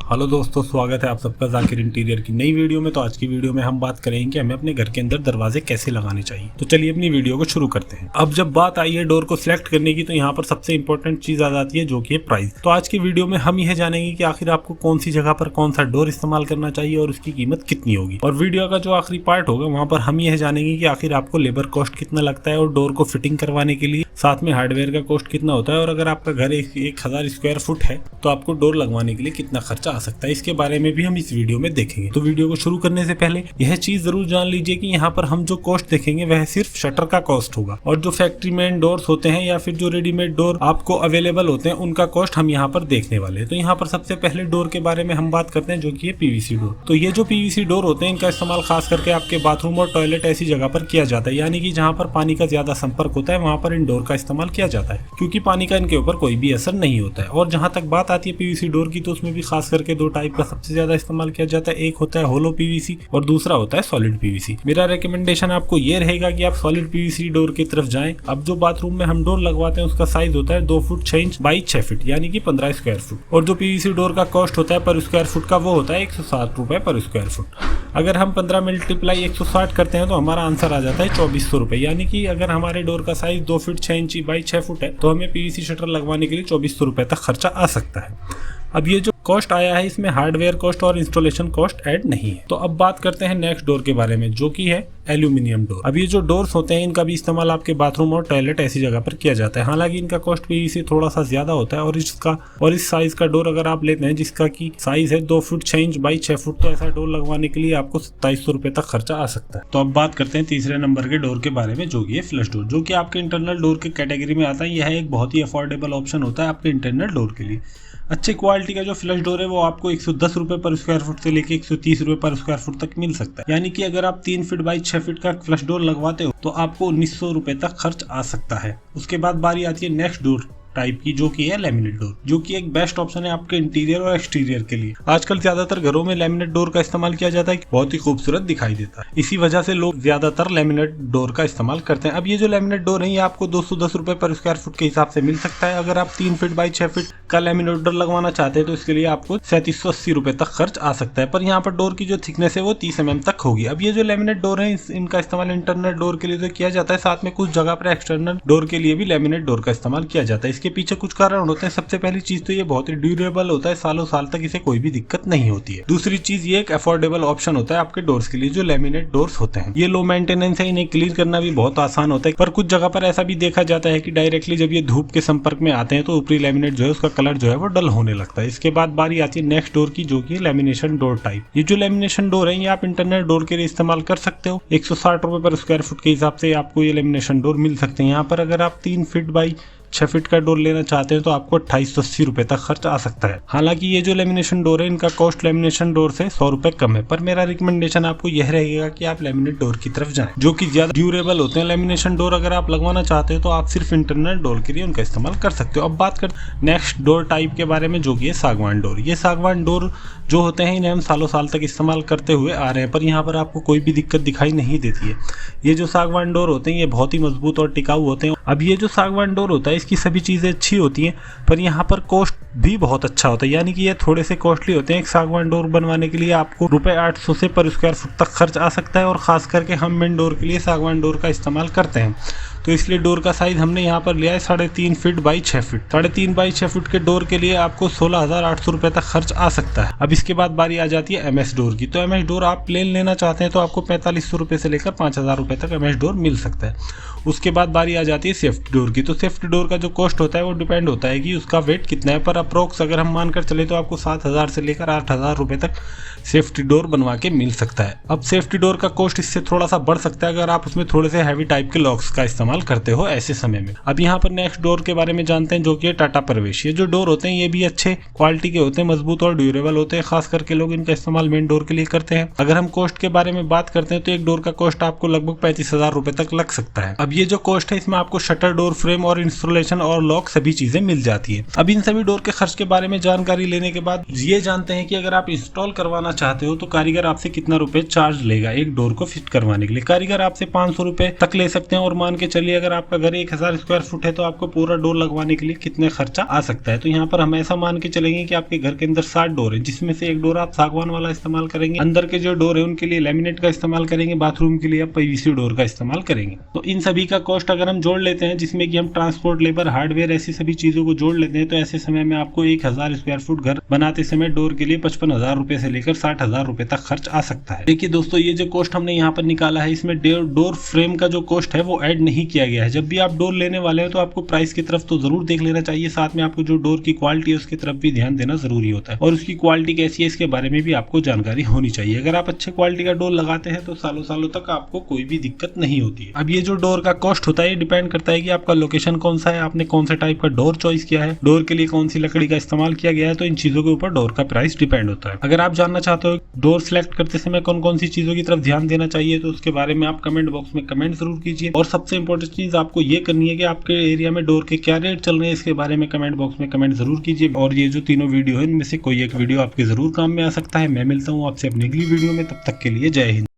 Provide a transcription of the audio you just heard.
Hello दोस्तों, स्वागत है आप सबका जाकिर इंटीरियर की नई वीडियो में। तो आज की वीडियो में हम बात करेंगे कि हमें अपने घर के अंदर दरवाजे कैसे लगाने चाहिए। तो चलिए अपनी वीडियो को शुरू करते हैं। अब जब बात आई है डोर को सिलेक्ट करने की, तो यहाँ पर सबसे इंपॉर्टेंट चीज आ जाती है जो कि है प्राइस। तो आज की वीडियो में हम यह जानेंगे कि आखिर आपको कौन सी जगह पर कौन सा डोर इस्तेमाल करना चाहिए और उसकी कीमत कितनी होगी। और वीडियो का जो आखिरी पार्ट होगा वहाँ पर हम यह जानेंगे कि आखिर आपको लेबर कॉस्ट कितना लगता है और डोर को फिटिंग करवाने के लिए साथ में हार्डवेयर का कॉस्ट कितना होता है, और अगर आपका घर 1000 स्क्वायर फुट है तो आपको डोर लगवाने के लिए कितना खर्चा आ सकता है, इसके बारे में भी हम इस वीडियो में देखेंगे। तो वीडियो को शुरू करने से पहले यह चीज जरूर जान लीजिए कि यहाँ पर हम जो कॉस्ट देखेंगे वह सिर्फ शटर का कॉस्ट होगा, और जो फैक्ट्री मेड डोर्स होते हैं या फिर जो रेडीमेड डोर आपको अवेलेबल होते हैं उनका कॉस्ट हम यहाँ पर देखने वाले हैं। तो यहाँ पर सबसे पहले डोर के बारे में हम बात करते हैं जो कि है पीवीसी डोर। तो ये जो पीवीसी डोर होते हैं इनका इस्तेमाल खास करके आपके बाथरूम और टॉयलेट ऐसी जगह पर किया जाता है, यानी कि जहाँ पर पानी का ज्यादा संपर्क होता है वहाँ पर इन डोर का इस्तेमाल किया जाता है, क्योंकि पानी का इनके ऊपर कोई भी असर नहीं होता है। और जहाँ तक बात आती है पीवीसी डोर की, तो उसमें भी खास करके दो टाइप का सबसे ज्यादा इस्तेमाल किया जाता है। एक होता है होलो पीवीसी और दूसरा होता है सॉलिड पीवीसी। मेरा रिकमेंडेशन आपको ये रहेगा कि आप सॉलिड पीवीसी डोर की तरफ जाएं। अब जो बाथरूम में हम डोर लगवाते हैं उसका साइज होता है 2 फुट 6 इंच बाई 6 फीट, यानी कि 15 स्क्वायर फुट। और जो पीवीसी डोर का कॉस्ट होता है पर स्क्वायर फुट का वो होता है 160 रुपए पर स्क्वायर फुट। अगर हम 15 मल्टीप्लाई 160 करते हैं तो हमारा आंसर आ जाता है 2400 रुपए, यानी कि अगर हमारे डोर का size 2 feet 6 inch by 6 foot है तो हमें पीवीसी शटर लगवाने के लिए 2400 रुपए तक खर्चा आ सकता है। अब ये जो कॉस्ट आया है इसमें हार्डवेयर कॉस्ट और इंस्टॉलेशन कॉस्ट ऐड नहीं है। तो अब बात करते हैं नेक्स्ट डोर के बारे में जो कि है एल्यूमिनियम डोर। अब ये जो डोर्स होते हैं इनका भी इस्तेमाल आपके बाथरूम और टॉयलेट ऐसी जगह पर किया जाता है। हालांकि इनका कॉस्ट पीवीसी थोड़ा सा ज्यादा होता है, और इस साइज का डोर अगर आप लेते हैं जिसका की साइज है 2 फुट 6 इंच बाई 6 फुट, तो ऐसा डोर लगवाने के लिए आपको 2700 रुपए तक खर्चा आ सकता है। तो अब बात करते हैं तीसरे नंबर के डोर के बारे में जो कि है फ्लश डोर, जो कि आपके इंटरनल डोर के कैटेगरी में आता है। यह एक बहुत ही अफोर्डेबल ऑप्शन होता है आपके इंटरनल डोर के लिए। अच्छी क्वालिटी का जो फ्लश डोर है वो आपको 110 रुपए पर स्क्वायर फुट से लेके 130 रुपए पर स्क्वायर फुट तक मिल सकता है, यानी कि अगर आप 3 फीट बाई 6 फीट का फ्लश डोर लगवाते हो तो आपको 1900 रुपए तक खर्च आ सकता है। उसके बाद बारी आती है नेक्स्ट डोर टाइप की जो कि है लैमिनेट डोर, जो कि एक बेस्ट ऑप्शन है आपके इंटीरियर और एक्सटीरियर के लिए। आजकल ज्यादातर घरों में लैमिनेट डोर का इस्तेमाल किया जाता है, बहुत ही खूबसूरत दिखाई देता है। इसी वजह से लोग ज्यादातर लैमिनेट डोर का इस्तेमाल करते हैं। अब ये जो लैमिनेट डोर है ये आपको 210 रुपए पर स्क्वायर फुट के हिसाब से मिल सकता है। अगर आप 3 फीट बाई 6 फीट का लैमिनेट डोर लगवाना चाहते हैं तो इसके लिए आपको 3780 रुपए तक खर्च आ सकता है। पर यहाँ पर डोर की जो थिकनेस है वो 30 mm तक होगी। अब ये जो लैमिनेट डोर है इनका इस्तेमाल इंटरनल डोर के लिए तो किया जाता है, साथ में कुछ जगह पर एक्सटर्नल डोर के लिए भी लैमिनेट डोर का इस्तेमाल किया जाता है। इसके पीछे कुछ कारण होते हैं। सबसे पहली चीज तो ये बहुत ही ड्यूरेबल होता है, सालों साल तक इसे कोई भी दिक्कत नहीं होती है। दूसरी चीज ये एक अफोर्डेबल ऑप्शन होता है आपके डोर्स के लिए। जो लैमिनेट डोर्स होते हैं ये लो मेंटेनेंस है, इन्हें क्लीन करना भी बहुत आसान होता है। पर कुछ जगह पर ऐसा भी देखा जाता है कि डायरेक्टली जब ये धूप के संपर्क में आते हैं तो ऊपरी लैमिनेट जो है उसका कलर जो है वो डल होने लगता है। इसके बाद बारी आती है नेक्स्ट डोर की जो कि लैमिनेशन डोर टाइप। ये जो लैमिनेशन डोर है ये आप इंटरनल डोर के लिए इस्तेमाल कर सकते हो। 160 रुपए पर स्क्वायर फुट के हिसाब से आपको ये लैमिनेशन डोर मिल सकते हैं। यहाँ पर अगर आप 3 फीट बाई 6 फीट का डोर लेना चाहते हैं तो आपको 2880 रुपए तक खर्च आ सकता है। हालांकि ये जो लेमिनेशन डोर है इनका कॉस्ट लेमिनेशन डोर से 100 रुपए कम है, पर मेरा रिकमेंडेशन आपको यह रहेगा कि आप लेमिनेट डोर की तरफ जाएं, जो कि ज्यादा ड्यूरेबल होते हैं। लेमिनेशन डोर अगर आप लगवाना चाहते हो तो आप सिर्फ इंटरनल डोर के लिए उनका इस्तेमाल कर सकते हो। अब बात कर नेक्स्ट डोर टाइप के बारे में जो कि है सागवान डोर। ये सागवान डोर जो होते हैं इन्हें हम सालों साल तक इस्तेमाल करते हुए आ रहे हैं, पर यहाँ पर आपको कोई भी दिक्कत दिखाई नहीं देती है। ये जो सागवान डोर होते हैं ये बहुत ही मजबूत और टिकाऊ होते हैं। अब ये जो सागवान डोर होता है इसकी सभी चीजें अच्छी होती हैं, पर यहाँ पर कॉस्ट भी बहुत अच्छा होता है, यानी कि ये थोड़े से कॉस्टली होते हैं। एक सागवान डोर बनवाने के लिए आपको ₹800 से पर स्क्वायर फुट तक खर्च आ सकता है, और खास करके हम मेन डोर के लिए सागवान डोर का इस्तेमाल करते हैं। तो इसलिए डोर का साइज हमने यहाँ पर लिया है 3.5 feet by 6 feet. 3.5 by 6 feet के डोर के लिए आपको 16,800 रुपए तक खर्च आ सकता है। अब इसके बाद बारी आ जाती है एमएस डोर की। तो एमएस डोर आप प्लेन लेना चाहते हैं तो आपको 4500 रुपए से लेकर 5000 रुपए तक एमएस डोर मिल सकता है। उसके बाद बारी आ जाती है सेफ्टी डोर की। तो सेफ्टी डोर का जो कॉस्ट होता है वो डिपेंड होता है कि उसका वेट कितना है, पर अप्रोक्स अगर हम मानकर चले तो आपको 7000 से लेकर 8000 रुपए तक सेफ्टी डोर बनवा के मिल सकता है। अब सेफ्टी डोर का कॉस्ट इससे थोड़ा सा बढ़ सकता है अगर आप उसमें थोड़े से हैवी टाइप के लॉक्स का इस्तेमाल करते हो ऐसे समय में। अब यहाँ पर नेक्स्ट डोर के बारे में जानते हैं जो कि है टाटा प्रवेश। ये जो डोर होते हैं ये भी अच्छे क्वालिटी के होते हैं, मजबूत और ड्यूरेबल होते हैं। खास करके लोग इनका इस्तेमाल मेन डोर के लिए करते हैं। अगर हम कॉस्ट के बारे में बात करते हैं तो एक डोर का कॉस्ट आपको लगभग 35,000 रुपए तक लग सकता है। अब ये जो कॉस्ट है इसमें आपको शटर, डोर फ्रेम और इंस्टॉलेशन और लॉक सभी चीजें मिल जाती है। अब इन सभी डोर के खर्च के बारे में जानकारी लेने के बाद ये जानते हैं कि अगर आप इंस्टॉल करवाना चाहते हो तो कारीगर आपसे कितना रुपए चार्ज लेगा एक डोर को फिट करवाने के लिए। कारीगर आपसे 500 रुपए तक ले सकते हैं और मान के चलिए अगर आपका घर 1000 स्क्वायर फुट है तो आपको पूरा डोर लगवाने के लिए कितने खर्चा आ सकता है। तो यहाँ पर हम ऐसा मान के चलेंगे कि आपके घर के अंदर 60 डोर है, जिसमें से एक डोर आप सागवान वाला इस्तेमाल करेंगे, अंदर के जो डोर है उनके लिए लैमिनेट का इस्तेमाल करेंगे, बाथरूम के लिए आप पीवीसी डोर का इस्तेमाल करेंगे। तो इन सभी का कॉस्ट अगर हम जोड़ लेते हैं, जिसमें कि हम ट्रांसपोर्ट, लेबर, हार्डवेयर ऐसी सभी चीजों को जोड़ लेते हैं, तो ऐसे समय में आपको 1000 स्क्वायर फुट घर बनाते समय डोर के लिए 55,000 रुपए से लेकर 60,000 रुपए तक खर्च आ सकता है। देखिए दोस्तों, ये जो कॉस्ट हमने यहाँ पर निकाला है इसमें डोर फ्रेम का जो कॉस्ट है वो ऐड नहीं किया गया है। जब भी आप डोर लेने वाले हो तो आपको प्राइस की तरफ तो जरूर देख लेना चाहिए, साथ में आपको जो डोर की क्वालिटी है उसकी तरफ भी ध्यान देना जरूरी होता है और उसकी क्वालिटी कैसी है इसके बारे में भी आपको जानकारी होनी चाहिए। अगर आप अच्छे क्वालिटी का डोर लगाते हैं तो सालों सालों तक आपको कोई भी दिक्कत नहीं होती है। अब ये जो डोर का कॉस्ट होता है डिपेंड करता है कि आपका लोकेशन कौन सा है, आपने कौन सा टाइप का डोर चॉइस किया है, डोर के लिए कौन सी लकड़ी का इस्तेमाल किया गया है, तो इन चीजों के ऊपर डोर का प्राइस डिपेंड होता है। अगर आप जानना चाहते हो डोर सिलेक्ट करते समय कौन कौन सी चीजों की तरफ ध्यान देना चाहिए तो उसके बारे में आप कमेंट बॉक्स में कमेंट जरूर कीजिए। और सबसे इंपॉर्टेंट चीज आपको ये करनी है कि आपके एरिया में डोर के क्या रेट चल रहे हैं इसके बारे में कमेंट बॉक्स में कमेंट जरूर कीजिए। और ये जो तीनों वीडियो है इनमें से कोई एक वीडियो आपके जरूर काम में आ सकता है। मैं मिलता हूँ आपसे अपनी अगली वीडियो में, तब तक के लिए जय हिंद।